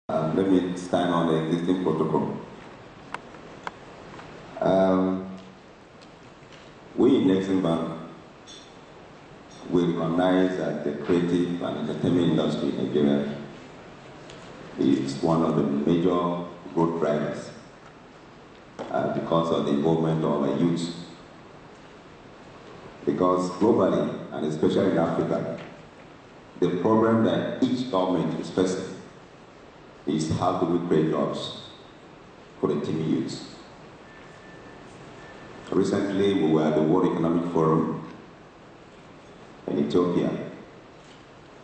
Let me stand on the existing protocol. We in Nexon Bank, we recognize that the creative and entertainment industry in Nigeria is one of the major growth drivers because of the involvement of our youth. Because globally, and especially in Africa, the problem that each government is facing is how do we create jobs for the team youth. Recently, we were at the World Economic Forum in Ethiopia,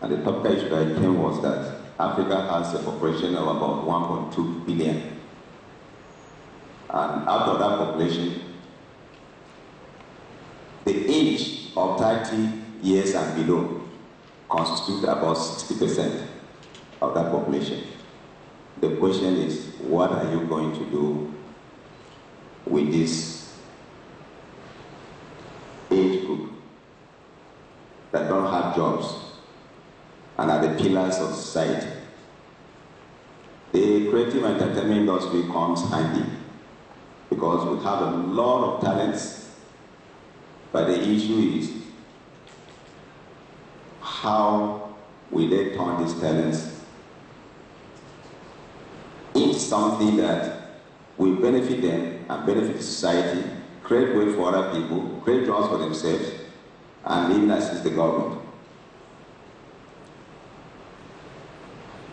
and the topic issue that came was that Africa has a population of about 1.2 billion. And out of that population, the age of 30 years and below constitutes about 60% of that population. The question is, what are you going to do with this age group that don't have jobs and are the pillars of society? The creative entertainment industry comes handy because we have a lot of talents, but the issue is how will they turn these talents into something that will benefit them and benefit the society, create wealth for other people, create jobs for themselves, and even assist the government.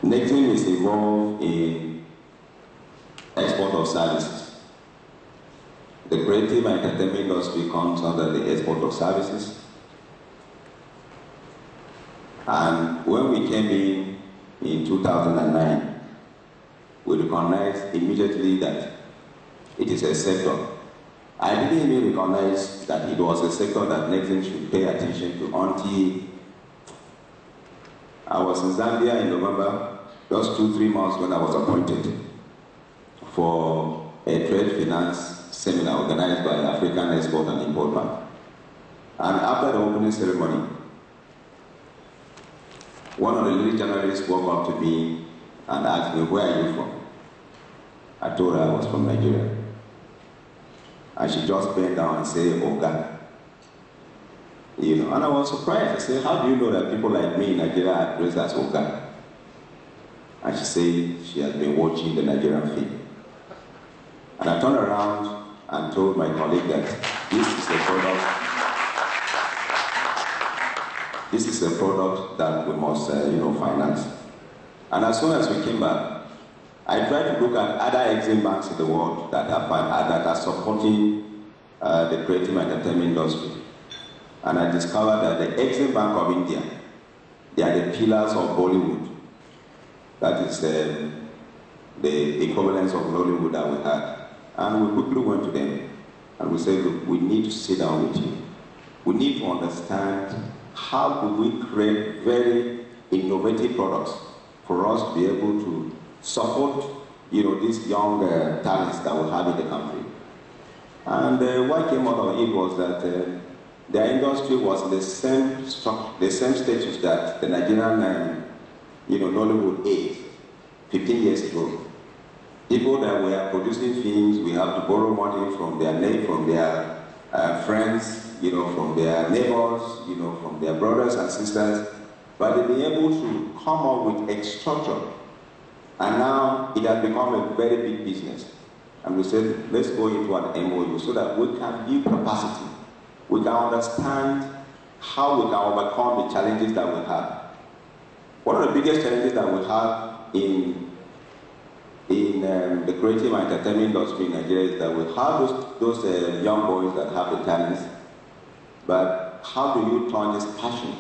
Nexon is involved in export of services. The creative and entertainment industry comes under the export of services. And when we came in 2009, we recognized immediately that it is a sector. I didn't even recognize that it was a sector that Nexon should pay attention to until I was in Zambia in November, just 2-3 months when I was appointed for a trade finance seminar organized by African Export and Import Bank. And after the opening ceremony, one of the lead journalists walked up to me and asked me, "Where are you from?" I told her I was from Nigeria. And she just bent down and said, "Oga." And I was surprised. I said, "How do you know that people like me in Nigeria are addressed as Oga?" And she said she has been watching the Nigerian film. And I turned around and told my colleague that this is a product that we must finance. And as soon as we came back, I tried to look at other exim banks in the world that are supporting the creative entertainment industry. And I discovered that the Exim Bank of India, they are the pillars of Bollywood. That is the equivalence of Hollywood that we had. And we quickly went to them and we said, "Look, we need to sit down with you. We need to understand how do we create very innovative products for us to be able to support these young talents that we have in the country." And what came out of it was that their industry was in the same status that the Nigerian Nollywood is 15 years ago. People that were producing films, we have to borrow money from their friends, from their neighbors, from their brothers and sisters, but they've been able to come up with a structure. And now it has become a very big business. And we said, let's go into an MOU so that we can build capacity. We can understand how we can overcome the challenges that we have. One of the biggest challenges that we have in the creative and entertainment industry in Nigeria is that we have those young boys that have the talents, but how do you turn this passion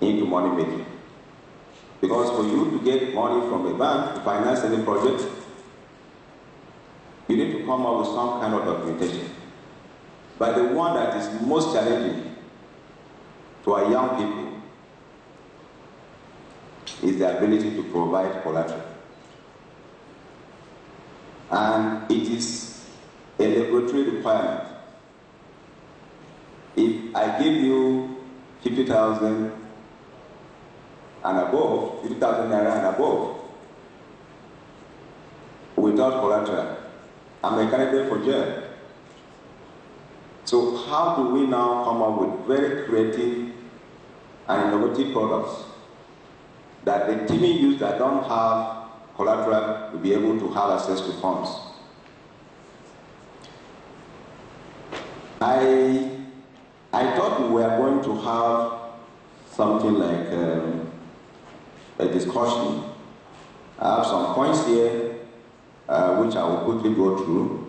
into money making? Because for you to get money from a bank to finance any project, you need to come up with some kind of documentation. But the one that is most challenging to our young people is the ability to provide collateral. And it is a regulatory requirement. If I give you 50,000 and above, 50,000 naira and above, without collateral, I'm a candidate for jail. So how do we now come up with very creative and innovative products that the teaming youth that don't have collateral will be able to have access to funds? I thought we were going to have something like a discussion. I have some points here which I will quickly go through.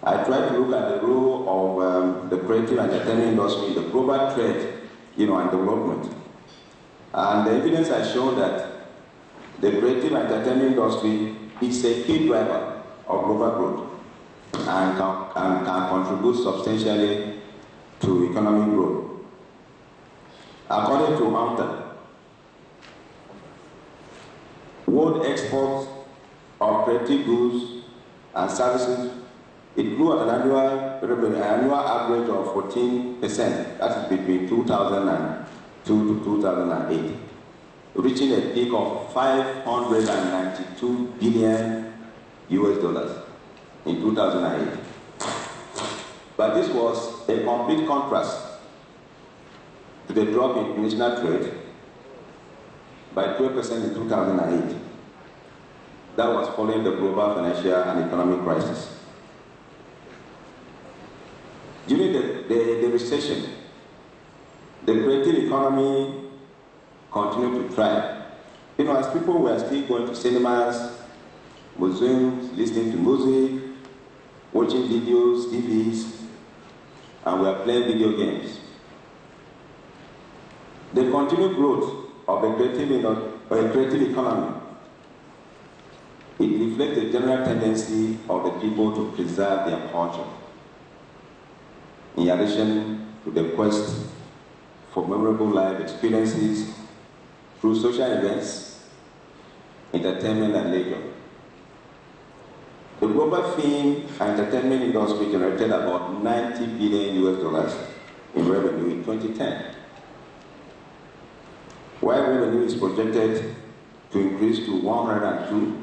I tried to look at the role of the creative and entertainment industry in the global trade, and development. And the evidence has shown that the creative and entertainment industry is a key driver of global growth and can contribute substantially to economic growth. According to UNCTAD, world exports of creative goods and services, it grew at an annual average of 14%, that is between 2002 to 2008, reaching a peak of $592 billion in 2008. But this was a complete contrast to the drop in international trade by 12% in 2008. That was following the global financial and economic crisis. During the recession, the creative economy continued to thrive. As people were still going to cinemas, museums, listening to music, watching videos, TVs, and we are playing video games. The continued growth of the creative economy, it reflects the general tendency of the people to preserve their culture, in addition to the quest for memorable life experiences through social events, entertainment, and leisure. The global film and entertainment industry generated about $90 billion in revenue in 2010, while revenue is projected to increase to $102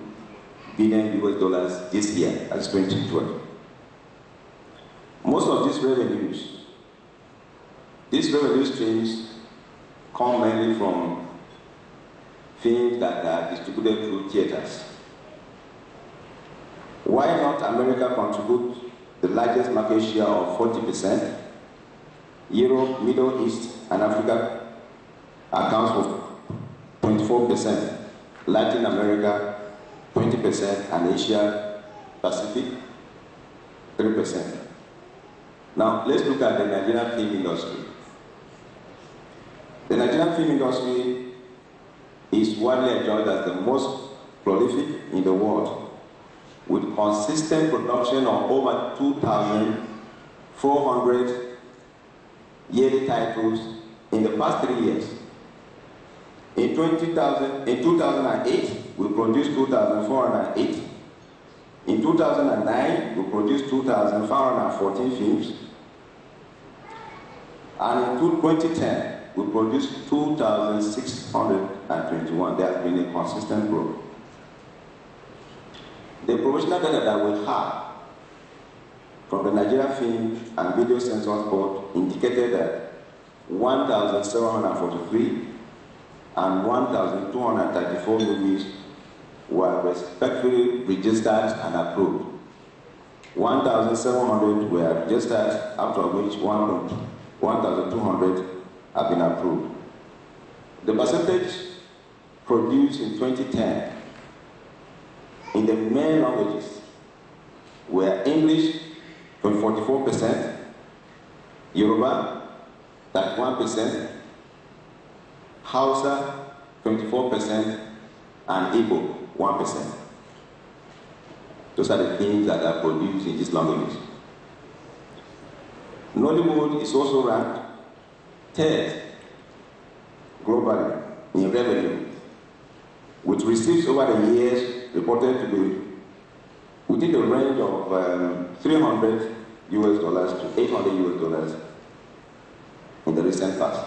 billion this year, that's 2012. Most of these revenue streams come mainly from films that are distributed through theaters. While North America contributes the largest market share of 40%, Europe, Middle East, and Africa accounts for 24%, Latin America 20%, and Asia Pacific 3%. Now let's look at the Nigerian film industry. The Nigerian film industry is widely enjoyed as the most prolific in the world, with consistent production of over 2,400 yearly titles in the past 3 years. In 2008, we produced 2,408. In 2009, we produced 2,514 films. And in 2010, we produced 2,621. There has been a consistent growth. The provisional data that we have from the Nigerian Film and Video Censors Board indicated that 1,743 and 1,234 movies were respectively registered and approved. 1,700 were registered, out of which 1,200 have been approved. The percentage produced in 2010 in the main languages were English 44%, Yoruba 31%, Hausa 24%, and Igbo 1%. Those are the things that are produced in these languages. Nollywood is also ranked third globally in revenue, which receipts over the years reported to be within the range of $300 to $800 in the recent past.